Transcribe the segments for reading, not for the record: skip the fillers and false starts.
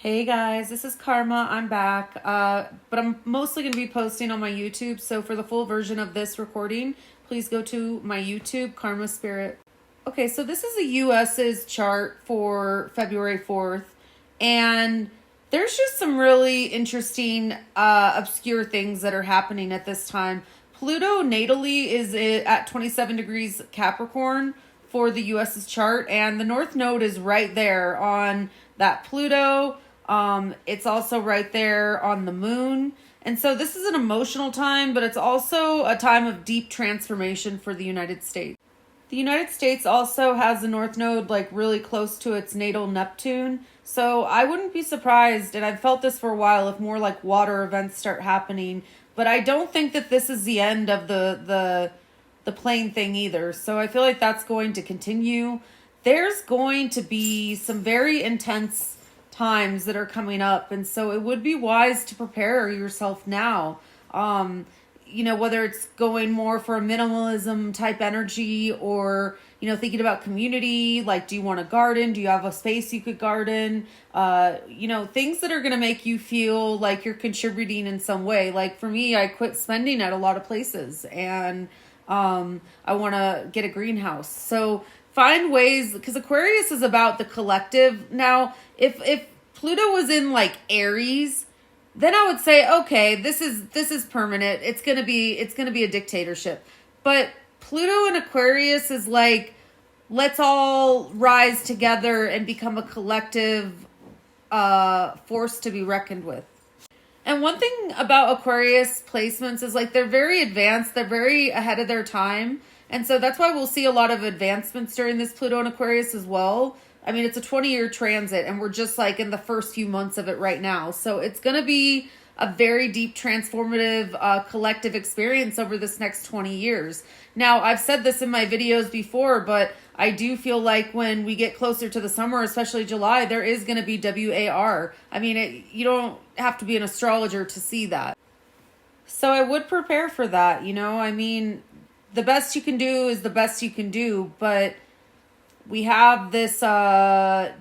Hey guys, this is Karma. I'm back, but I'm mostly going to be posting on my YouTube. So for the full version of this recording, please go to my YouTube, Karma Spirit. Okay, so this is the US's chart for February 4th, and there's just some really interesting, obscure things that are happening at this time. Pluto natally is at 27 degrees Capricorn for the US's chart, and the North Node is right there on that Pluto. It's also right there on the moon. And so this is an emotional time, but it's also a time of deep transformation for the United States. The United States also has the North Node like really close to its natal Neptune. So I wouldn't be surprised, and I've felt this for a while, if more like water events start happening. But I don't think that this is the end of the plane thing either. So I feel like that's going to continue. There's going to be some very intense times that are coming up, and so it would be wise to prepare yourself now. Whether it's going more for a minimalism type energy, or thinking about community, like do you want a garden, do you have a space you could garden, things that are going to make you feel like you're contributing in some way. Like for me, I quit spending at a lot of places, and I want to get a greenhouse. So find ways, because Aquarius is about the collective. Now, if Pluto was in like Aries, then I would say, okay, this is permanent. It's gonna be a dictatorship. But Pluto in Aquarius is like, let's all rise together and become a collective force to be reckoned with. And one thing about Aquarius placements is like they're very advanced, they're very ahead of their time. And so that's why we'll see a lot of advancements during this Pluto in Aquarius as well. I mean, it's a 20-year transit, and we're just like in the first few months of it right now. So it's going to be a very deep, transformative, collective experience over this next 20 years. Now, I've said this in my videos before, but I do feel like when we get closer to the summer, especially July, there is going to be WAR. I mean, you don't have to be an astrologer to see that. So I would prepare for that, I mean, the best you can do is the best you can do, but we have this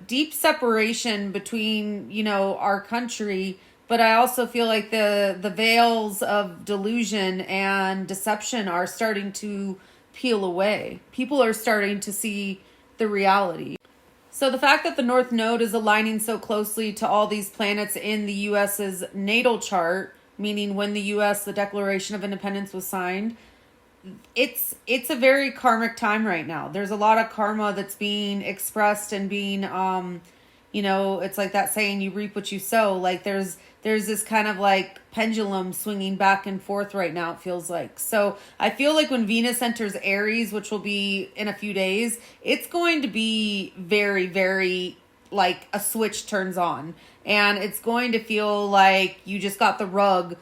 deep separation between, our country, but I also feel like the veils of delusion and deception are starting to peel away. People are starting to see the reality. So the fact that the North Node is aligning so closely to all these planets in the US's natal chart, meaning when the US, the Declaration of Independence was signed, it's a very karmic time right now. There's a lot of karma that's being expressed and being, it's like that saying, you reap what you sow. Like there's this kind of like pendulum swinging back and forth right now, it feels like. So I feel like when Venus enters Aries, which will be in a few days, it's going to be very, very like a switch turns on, and it's going to feel like you just got the rug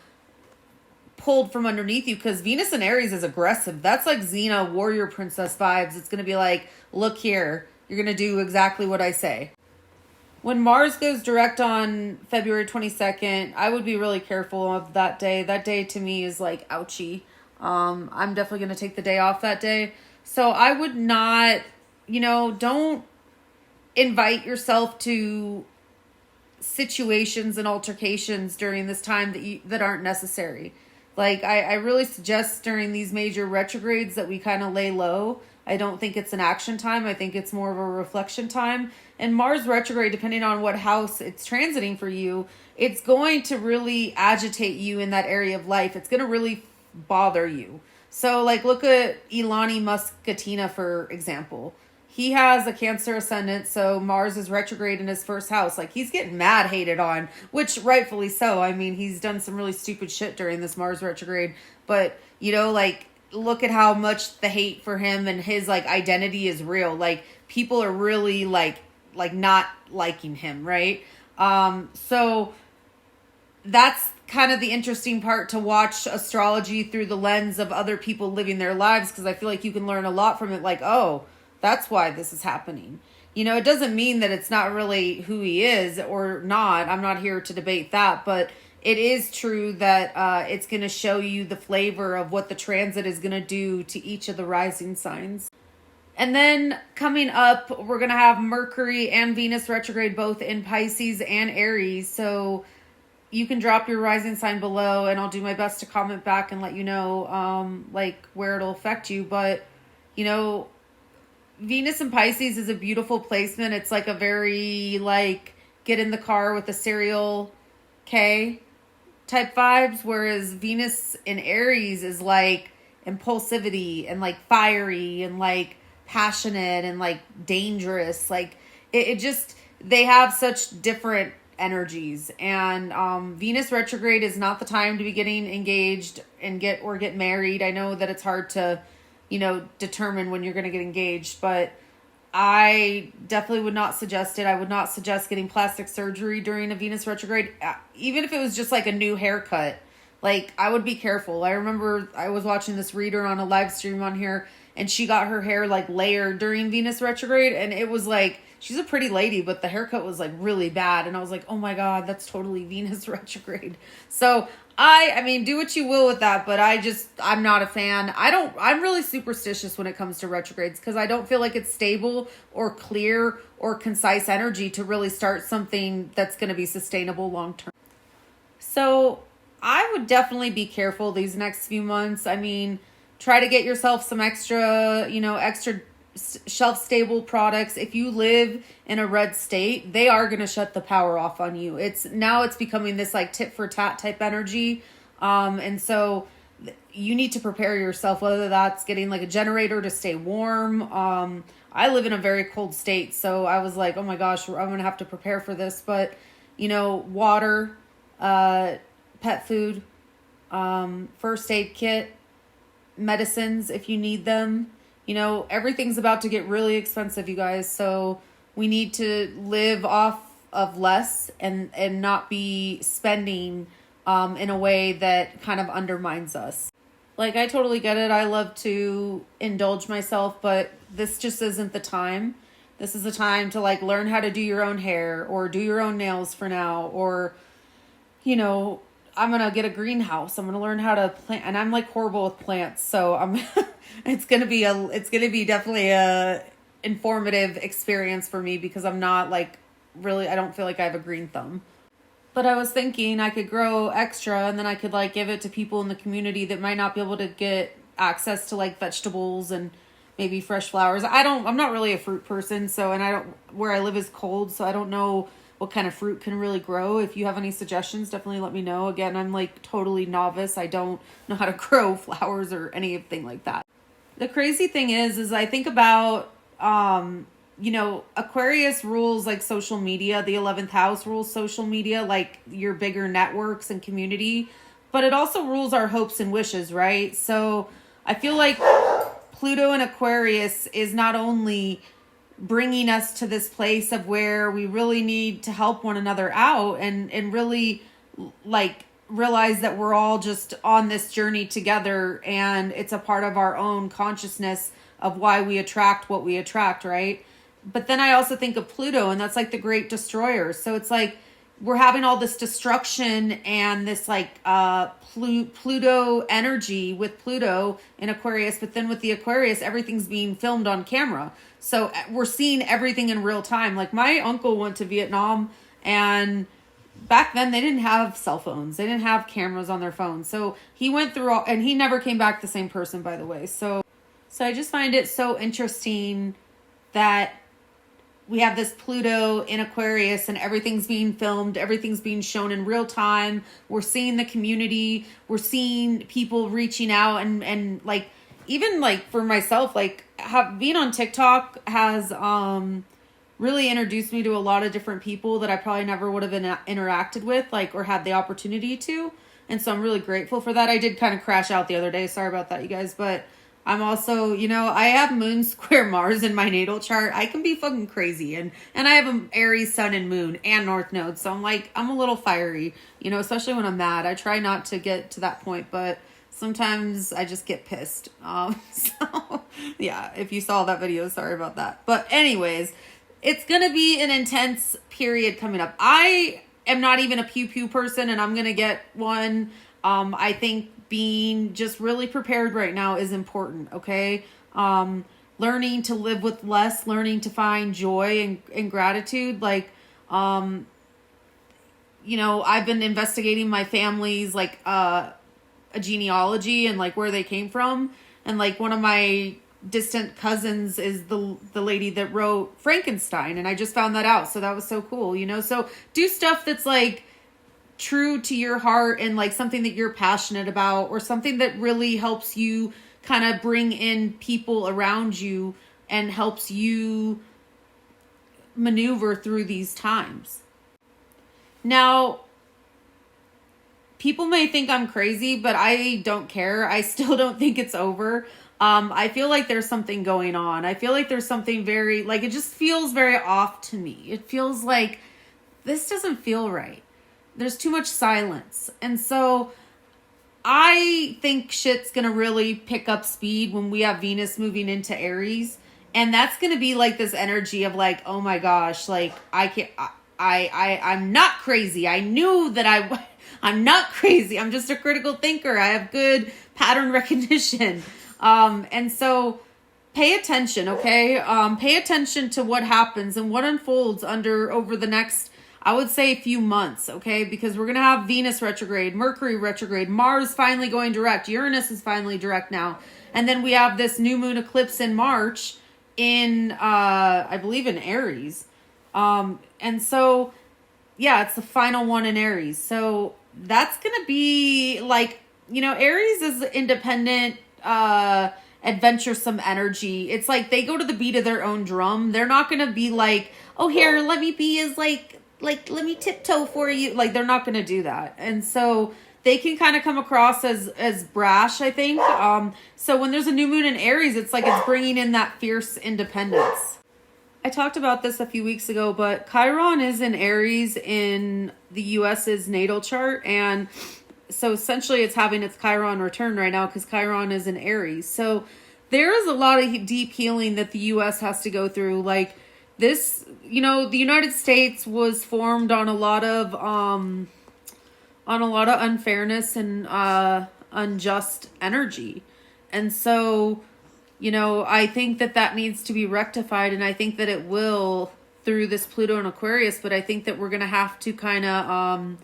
pulled from underneath you, because Venus in Aries is aggressive. That's like Xena, warrior princess vibes. It's going to be like, look here, you're going to do exactly what I say. When Mars goes direct on February 22nd, I would be really careful of that day. That day to me is like, ouchie. I'm definitely going to take the day off that day. So I would not, don't invite yourself to situations and altercations during this time that aren't necessary. Like, I really suggest during these major retrogrades that we kind of lay low. I don't think it's an action time. I think it's more of a reflection time. And Mars retrograde, depending on what house it's transiting for you, it's going to really agitate you in that area of life. It's going to really bother you. So, like, look at Elon Musk, for example. He has a Cancer ascendant, so Mars is retrograde in his first house. Like, he's getting mad hated on, which rightfully so. I mean, he's done some really stupid shit during this Mars retrograde. But, look at how much the hate for him and his, like, identity is real. Like, people are really, like not liking him, right? So that's kind of the interesting part, to watch astrology through the lens of other people living their lives, because I feel like you can learn a lot from it. Like, oh, that's why this is happening. It doesn't mean that it's not really who he is or not. I'm not here to debate that, but it is true that it's going to show you the flavor of what the transit is going to do to each of the rising signs. And then coming up, we're going to have Mercury and Venus retrograde both in Pisces and Aries. So you can drop your rising sign below and I'll do my best to comment back and let you know like where it'll affect you. But, you know, Venus in Pisces is a beautiful placement. It's like a very like get in the car with a serial K type vibes. Whereas Venus in Aries is like impulsivity and like fiery and like passionate and like dangerous. Like it just, they have such different energies. And Venus retrograde is not the time to be getting engaged and get married. I know that it's hard to, you know, determine when you're going to get engaged, but I definitely would not suggest it. I would not suggest getting plastic surgery during a Venus retrograde, even if it was just like a new haircut. Like, I would be careful. I remember I was watching this reader on a live stream on here, and she got her hair like layered during Venus retrograde, and it was like, she's a pretty lady, but the haircut was like really bad. And I was like, oh my God, that's totally Venus retrograde. So I mean, do what you will with that, but I'm not a fan. I'm really superstitious when it comes to retrogrades because I don't feel like it's stable or clear or concise energy to really start something that's going to be sustainable long term. So I would definitely be careful these next few months. I mean, try to get yourself some extra shelf stable products. If you live in a red state, they are going to shut the power off on you. It's becoming this like tit for tat type energy. And so you need to prepare yourself, whether that's getting like a generator to stay warm. I live in a very cold state, so I was like, oh my gosh, I'm going to have to prepare for this. But, you know, water, pet food, first aid kit, medicines if you need them. You know, everything's about to get really expensive, you guys. So we need to live off of less and not be spending in a way that kind of undermines us. Like, I totally get it. I love to indulge myself, but this just isn't the time. This is the time to like learn how to do your own hair or do your own nails for now. Or, you know, I'm going to get a greenhouse. I'm going to learn how to plant, and I'm like horrible with plants. So it's going to be definitely a informative experience for me because I'm not like really, I don't feel like I have a green thumb. But I was thinking I could grow extra and then I could like give it to people in the community that might not be able to get access to like vegetables and maybe fresh flowers. I'm not really a fruit person. So, and where I live is cold. So I don't know what kind of fruit can really grow. If you have any suggestions, definitely let me know. Again, I'm like totally novice. I don't know how to grow flowers or anything like that. The crazy thing is I think about, you know, Aquarius rules like social media. The 11th house rules social media, like your bigger networks and community, but it also rules our hopes and wishes, right? So I feel like Pluto in Aquarius is not only bringing us to this place of where we really need to help one another out and really like realize that we're all just on this journey together and it's a part of our own consciousness of why we attract what we attract, right? But then I also think of Pluto, and that's like the great destroyer. So it's like we're having all this destruction and this like Pluto energy with Pluto in Aquarius, but then with the Aquarius, everything's being filmed on camera. So we're seeing everything in real time. Like my uncle went to Vietnam, and back then they didn't have cell phones. They didn't have cameras on their phones. So he went through all, and he never came back the same person, by the way. So I just find it so interesting that we have this Pluto in Aquarius and everything's being filmed. Everything's being shown in real time. We're seeing the community. We're seeing people reaching out and like, even like for myself, like being on TikTok has really introduced me to a lot of different people that I probably never would have interacted with, like, or had the opportunity to. And so I'm really grateful for that. I did kind of crash out the other day. Sorry about that, you guys. But I'm also, you know, I have moon square Mars in my natal chart. I can be fucking crazy. And I have an Aries sun and moon and north node. So I'm a little fiery, you know, especially when I'm mad. I try not to get to that point, but sometimes I just get pissed. So yeah, if you saw that video, sorry about that. But anyways, it's going to be an intense period coming up. I am not even a pew person, and I'm going to get one. I think being just really prepared right now is important. Okay. learning to live with less, learning to find joy and gratitude. Like, you know, I've been investigating my family's like a genealogy and like where they came from. And like one of my distant cousins is the lady that wrote Frankenstein, and I just found that out. So that was so cool, you know? So do stuff that's like true to your heart and like something that you're passionate about, or something that really helps you kind of bring in people around you and helps you maneuver through these times. Now, people may think I'm crazy, but I don't care. I still don't think it's over. I feel like there's something going on. I feel like there's something very, like, it just feels very off to me. It feels like this doesn't feel right. There's too much silence. And so I think shit's going to really pick up speed when we have Venus moving into Aries. And that's going to be like this energy of like, oh my gosh, like I'm not crazy. I knew that I'm not crazy. I'm just a critical thinker. I have good pattern recognition. And so pay attention, okay? Pay attention to what happens and what unfolds over the next, I would say, a few months, okay? Because we're going to have Venus retrograde, Mercury retrograde, Mars finally going direct, Uranus is finally direct now. And then we have this new moon eclipse in March in, I believe in Aries. And so, yeah, it's the final one in Aries. So that's going to be like, you know, Aries is independent, adventuresome energy. It's like they go to the beat of their own drum. They're not going to be like, oh, here, let me be as like, let me tiptoe for you. Like, they're not going to do that. And so they can kind of come across as brash, I think. So when there's a new moon in Aries, it's like it's bringing in that fierce independence. I talked about this a few weeks ago, but Chiron is in Aries in the US's natal chart. And so essentially it's having its Chiron return right now because Chiron is in Aries. So there is a lot of deep healing that the US has to go through. Like this, you know, the United States was formed on a lot of unfairness and unjust energy. And so, you know, I think that needs to be rectified, and I think that it will through this Pluto and Aquarius, but I think that we're going to have to kind of,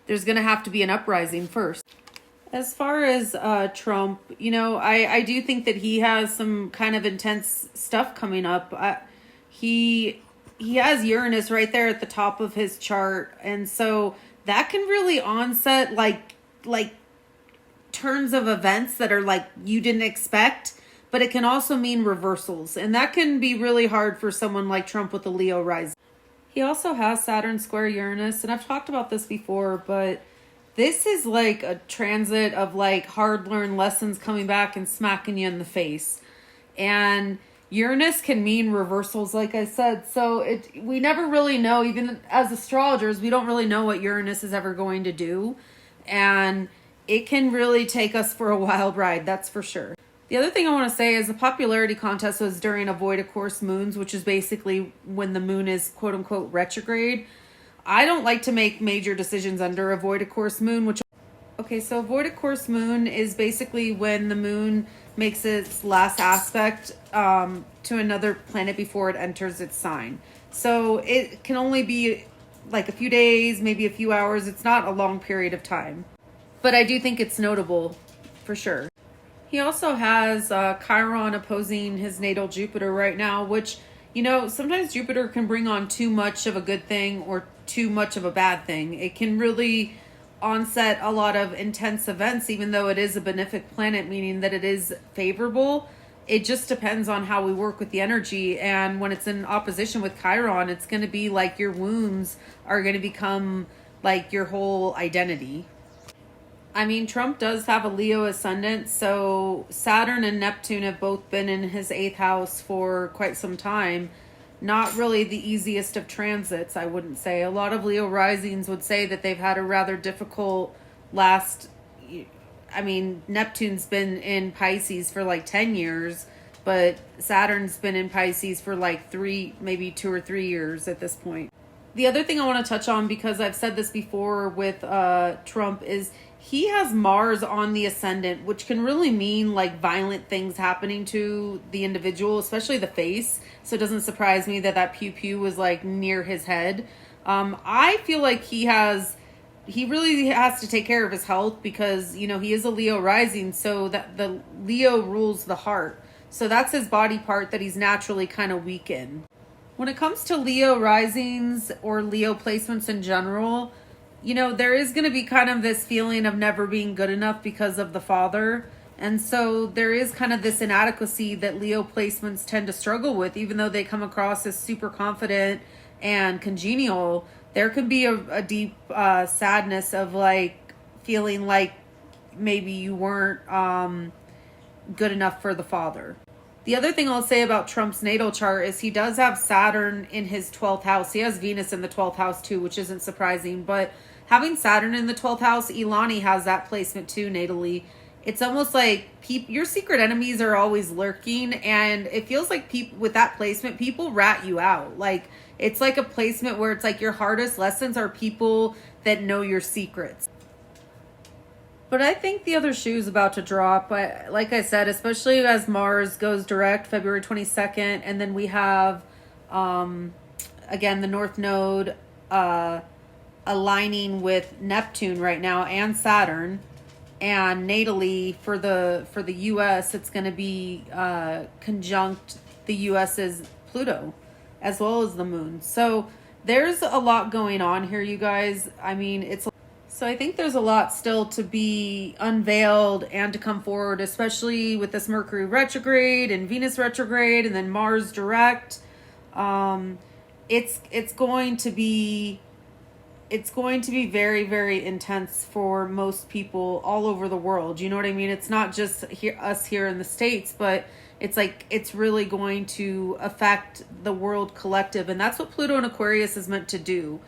there's going to have to be an uprising first. As far as Trump, you know, I do think that he has some kind of intense stuff coming up. He has Uranus right there at the top of his chart, and so that can really onset like turns of events that are like you didn't expect. But it can also mean reversals. And that can be really hard for someone like Trump with the Leo rising. He also has Saturn square Uranus. And I've talked about this before, but this is like a transit of like hard learned lessons coming back and smacking you in the face. And Uranus can mean reversals, like I said. So we never really know, even as astrologers, we don't really know what Uranus is ever going to do. And it can really take us for a wild ride, that's for sure. The other thing I want to say is the popularity contest was during avoid of course moons, which is basically when the moon is quote unquote retrograde. I don't like to make major decisions under avoid of course moon, okay, so avoid of course moon is basically when the moon makes its last aspect to another planet before it enters its sign. So it can only be like a few days, maybe a few hours. It's not a long period of time. But I do think it's notable for sure. He also has Chiron opposing his natal Jupiter right now, which, you know, sometimes Jupiter can bring on too much of a good thing or too much of a bad thing. It can really onset a lot of intense events, even though it is a benefic planet, meaning that it is favorable. It just depends on how we work with the energy. And when it's in opposition with Chiron, it's going to be like your wounds are going to become like your whole identity. I mean, Trump does have a Leo ascendant, so Saturn and Neptune have both been in his 8th house for quite some time. Not really the easiest of transits, I wouldn't say. A lot of Leo risings would say that they've had a rather difficult Neptune's been in Pisces for like 10 years, but Saturn's been in Pisces for like 2 or 3 years at this point. The other thing I want to touch on, because I've said this before with Trump, is he has Mars on the ascendant, which can really mean like violent things happening to the individual, especially the face. So it doesn't surprise me that that pew pew was like near his head. I feel like he really has to take care of his health, because you know he is a Leo rising, so that the Leo rules the heart. So that's his body part that he's naturally kind of weak in. When it comes to Leo risings or Leo placements in general, you know, there is going to be kind of this feeling of never being good enough because of the father. And so there is kind of this inadequacy that Leo placements tend to struggle with, even though they come across as super confident and congenial. There can be a deep sadness of like feeling like maybe you weren't good enough for the father. The other thing I'll say about Trump's natal chart is he does have Saturn in his 12th house. He has Venus in the 12th house too, which isn't surprising. But having Saturn in the 12th house, Ilani has that placement too natally. It's almost like your secret enemies are always lurking. And it feels like people with that placement, people rat you out. Like it's like a placement where it's like your hardest lessons are people that know your secrets. But I think the other shoe's about to drop. Like I said, especially as Mars goes direct February 22nd. And then we have, again, the North Node aligning with Neptune right now and Saturn. And natally for the U.S., it's going to be conjunct the U.S.'s Pluto as well as the moon. So there's a lot going on here, you guys. I mean, so I think there's a lot still to be unveiled and to come forward, especially with this Mercury retrograde and Venus retrograde and then Mars direct. It's going to be very, very intense for most people all over the world. You know what I mean? It's not just us here in the States, but it's like it's really going to affect the world collective, and that's what Pluto and Aquarius is meant to do.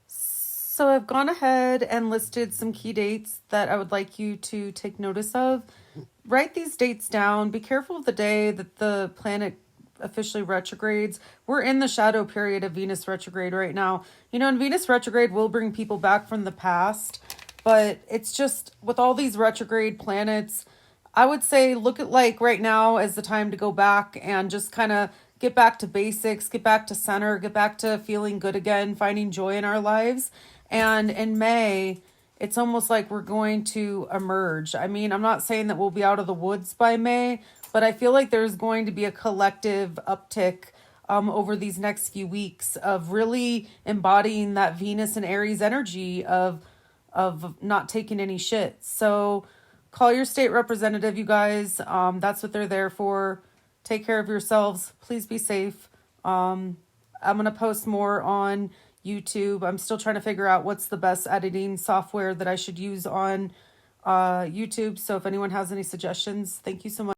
So I've gone ahead and listed some key dates that I would like you to take notice of. Write these dates down. Be careful of the day that the planet officially retrogrades. We're in the shadow period of Venus retrograde right now. You know, and Venus retrograde will bring people back from the past, but it's just with all these retrograde planets, I would say look at like right now as the time to go back and just kind of get back to basics, get back to center, get back to feeling good again, finding joy in our lives. And in May, it's almost like we're going to emerge. I mean, I'm not saying that we'll be out of the woods by May, but I feel like there's going to be a collective uptick over these next few weeks of really embodying that Venus and Aries energy of not taking any shit. So call your state representative, you guys. That's what they're there for. Take care of yourselves. Please be safe. I'm going to post more on YouTube. I'm still trying to figure out what's the best editing software that I should use on YouTube. So if anyone has any suggestions, thank you so much.